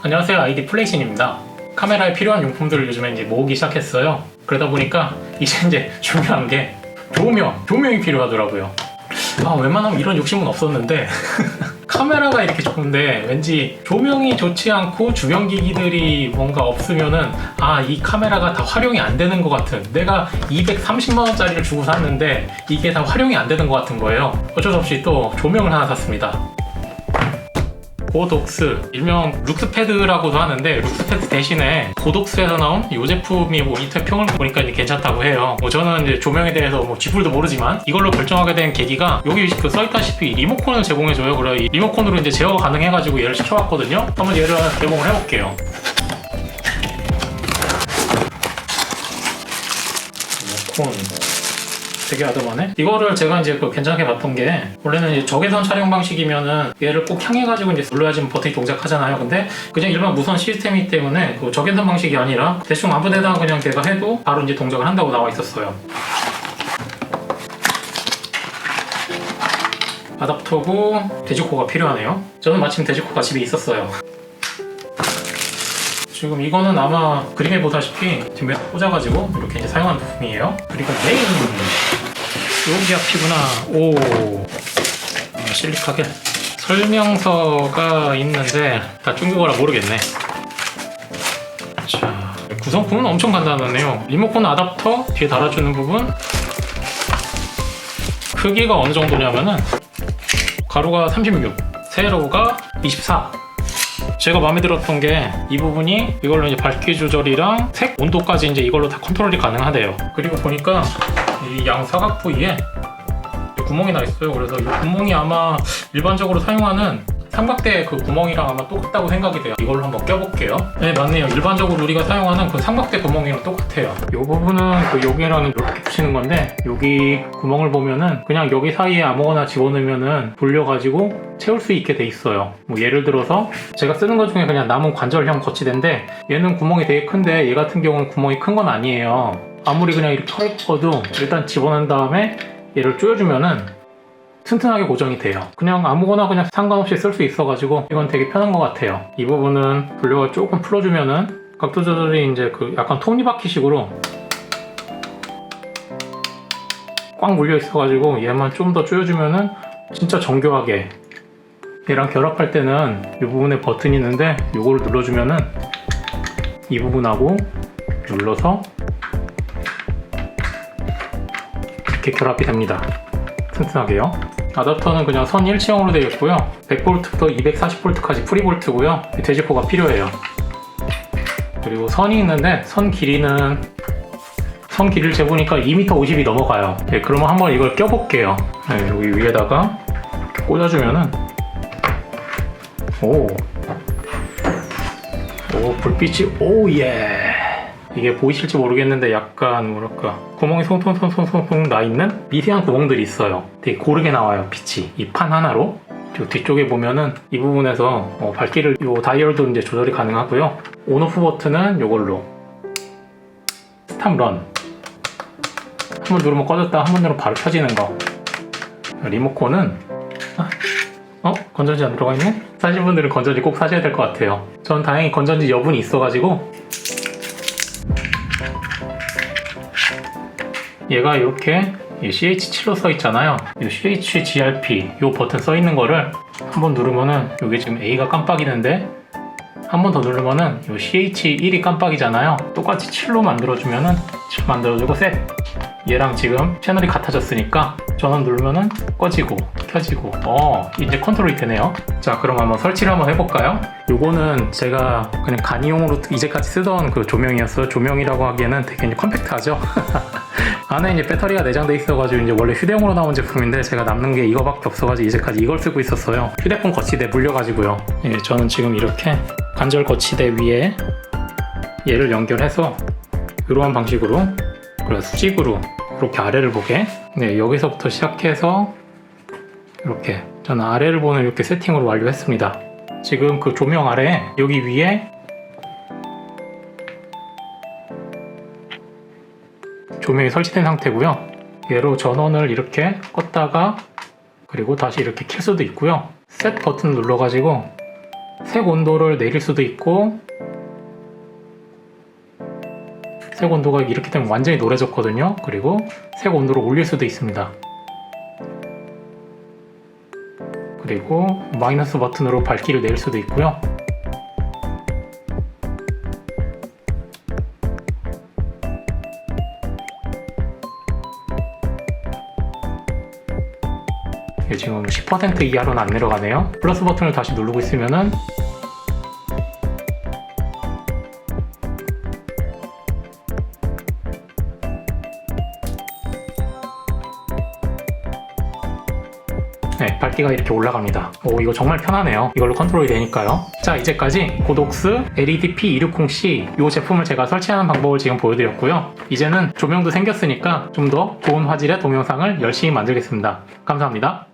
안녕하세요, 아이디 플레이신입니다. 카메라에 필요한 용품들을 요즘에 이제 모으기 시작했어요. 그러다 보니까 이제 중요한 게 조명이 필요하더라고요. 웬만하면 이런 욕심은 없었는데 카메라가 이렇게 좋은데 왠지 조명이 좋지 않고 주변 기기들이 뭔가 없으면은 이 카메라가 다 활용이 안 되는 것 같은, 내가 230만원짜리를 주고 샀는데 이게 다 활용이 안 되는 것 같은 거예요. 어쩔 수 없이 또 조명을 하나 샀습니다. 고독스, 일명 룩스패드라고도 하는데, 룩스패드 대신에 고독스에서 나온 이 제품이 인터넷 평을 보니까 이제 괜찮다고 해요. 저는 이제 조명에 대해서 쥐뿔도 모르지만 이걸로 결정하게 된 계기가, 여기 써있다시피 리모컨을 제공해줘요. 그래 이 리모컨으로 이제 제어가 가능해가지고 얘를 시켜봤거든요. 한번 얘를 개봉을 해볼게요. 리모컨 되게 아담하네. 이거를 제가 이제 괜찮게 봤던 게, 원래는 이제 적외선 촬영 방식이면은 얘를 꼭 향해가지고 이제 눌러야지 버튼이 동작하잖아요. 근데 그냥 일반 무선 시스템이기 때문에 적외선 방식이 아니라 대충 아무 데다가 그냥 제가 해도 바로 이제 동작을 한다고 나와 있었어요. 아답터고 돼지코가 필요하네요. 저는 마침 돼지코가 집에 있었어요. 지금 이거는 아마 그림에 보다시피 지금 꽂아가지고 이렇게 이제 사용하는 부품이에요. 그리고 메인 여기 앞이구나. 실리카겔 설명서가 있는데 다 중국어라 모르겠네. 자, 구성품은 엄청 간단하네요. 리모컨 아답터 뒤에 달아주는 부분, 크기가 어느 정도냐면은 가로가 36, 세로가 24. 제가 마음에 들었던 게 이 부분이 이걸로 이제 밝기 조절이랑 색, 온도까지 이제 이걸로 다 컨트롤이 가능하대요. 그리고 보니까 이 양 사각 부위에 구멍이 나 있어요. 그래서 이 구멍이 아마 일반적으로 사용하는 삼각대 그 구멍이랑 아마 똑같다고 생각이 돼요. 이걸로 한번 껴볼게요. 네, 맞네요. 일반적으로 우리가 사용하는 그 삼각대 구멍이랑 똑같아요. 이 부분은 여기랑 이렇게 붙이는 건데, 여기 구멍을 보면은 그냥 여기 사이에 아무거나 집어넣으면은 돌려가지고 채울 수 있게 돼 있어요. 예를 들어서 제가 쓰는 것 중에 그냥 남은 관절형 거치대인데, 얘는 구멍이 되게 큰데 얘 같은 경우는 구멍이 큰 건 아니에요. 아무리 그냥 이렇게 털어도 일단 집어넣은 다음에 얘를 조여주면은 튼튼하게 고정이 돼요. 그냥 아무거나 그냥 상관없이 쓸 수 있어가지고 이건 되게 편한 것 같아요. 이 부분은 돌려가 조금 풀어주면은 각도 조절이 이제 약간 톱니바퀴식으로 꽉 물려 있어가지고 얘만 좀 더 조여주면은 진짜 정교하게, 얘랑 결합할 때는 이 부분에 버튼이 있는데 이거를 눌러주면은 이 부분하고 눌러서 이렇게 결합이 됩니다. 튼튼하게요. 아답터는 그냥 선 일체형으로 되어 있고요. 100V부터 240V까지 프리볼트고요. 돼지코가 필요해요. 그리고 선이 있는데 선 길이를 재보니까 2m 50이 넘어가요. 네, 그러면 한번 이걸 껴볼게요. 네, 여기 위에다가 꽂아주면은 불빛이 예. 이게 보이실지 모르겠는데 약간 뭐랄까 구멍이 송송송송송 나 있는 미세한 구멍들이 있어요. 되게 고르게 나와요, 빛이. 이 판 하나로. 그리고 뒤쪽에 보면은 이 부분에서 밝기를, 요 다이얼도 이제 조절이 가능하고요. 온오프 버튼은 요걸로 스탑 런, 한번 누르면 꺼졌다, 한번 누르면 바로 켜지는 거. 리모컨은 건전지 안 들어가 있네? 사실 분들은 건전지 꼭 사셔야 될 것 같아요. 전 다행히 건전지 여분이 있어가지고 얘가 이렇게 CH7로 써 있잖아요. 이 CHGRP 이 버튼 써 있는 거를 한번 누르면은, 여기 지금 A가 깜빡이는데 한 번 더 누르면은 이 CH1이 깜빡이잖아요. 똑같이 7로 만들어주면은 7 만들어주고 셋. 얘랑 지금 채널이 같아졌으니까 전원 누르면은 꺼지고 켜지고. 이제 컨트롤이 되네요. 자, 그럼 한번 설치를 한번 해볼까요? 요거는 제가 그냥 간이용으로 이제까지 쓰던 그 조명이었어요. 조명이라고 하기에는 되게 컴팩트하죠. 안에 이제 배터리가 내장돼 있어가지고 이제 원래 휴대용으로 나온 제품인데 제가 남는 게 이거밖에 없어가지고 이제까지 이걸 쓰고 있었어요. 휴대폰 거치대 물려가지고요. 저는 지금 이렇게 관절 거치대 위에 얘를 연결해서 이러한 방식으로, 그래서 수직으로 이렇게 아래를 보게, 여기서부터 시작해서 이렇게 저는 아래를 보는 이렇게 세팅으로 완료했습니다. 지금 그 조명 아래에 여기 위에 조명이 설치된 상태고요. 얘로 전원을 이렇게 껐다가 그리고 다시 이렇게 킬 수도 있고요. 셋 버튼 눌러가지고 색 온도를 내릴 수도 있고, 색 온도가 이렇게 되면 완전히 노래졌거든요. 그리고 색 온도를 올릴 수도 있습니다. 그리고 마이너스 버튼으로 밝기를 내릴 수도 있고요. 이게 지금 10% 이하로는 안 내려가네요. 플러스 버튼을 다시 누르고 있으면은 네, 밝기가 이렇게 올라갑니다. 오, 이거 정말 편하네요. 이걸로 컨트롤이 되니까요. 자, 이제까지 고독스 LED P260C 이 제품을 제가 설치하는 방법을 지금 보여드렸고요. 이제는 조명도 생겼으니까 좀 더 좋은 화질의 동영상을 열심히 만들겠습니다. 감사합니다.